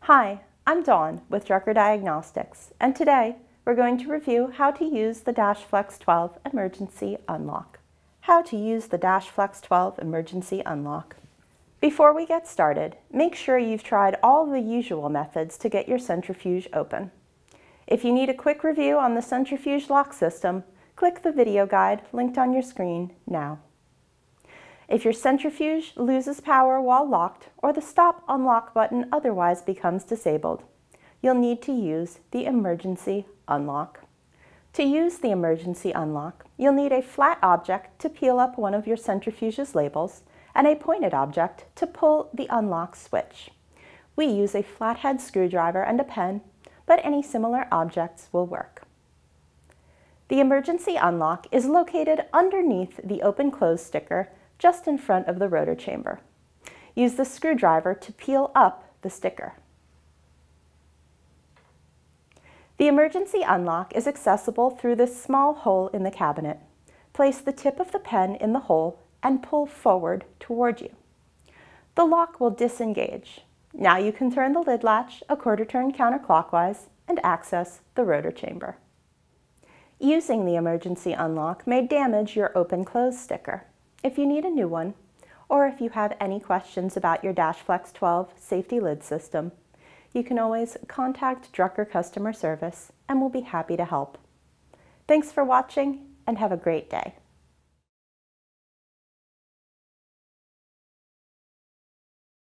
Hi, I'm Dawn with Drucker Diagnostics, and today we're going to review how to use the Flex 12 Emergency Unlock. How to use the Flex 12 Emergency Unlock. Before we get started, make sure you've tried all the usual methods to get your centrifuge open. If you need a quick review on the centrifuge lock system, click the video guide linked on your screen now. If your centrifuge loses power while locked or the stop unlock button otherwise becomes disabled, you'll need to use the emergency unlock. To use the emergency unlock, you'll need a flat object to peel up one of your centrifuge's labels and a pointed object to pull the unlock switch. We use a flathead screwdriver and a pen, but any similar objects will work. The emergency unlock is located underneath the open-close sticker just in front of the rotor chamber. Use the screwdriver to peel up the sticker. The emergency unlock is accessible through this small hole in the cabinet. Place the tip of the pen in the hole and pull forward toward you. The lock will disengage. Now you can turn the lid latch a quarter turn counterclockwise and access the rotor chamber. Using the emergency unlock may damage your open-close sticker. If you need a new one, or if you have any questions about your Flex 12 safety lid system, you can always contact Drucker customer service and we'll be happy to help. Thanks for watching and have a great day.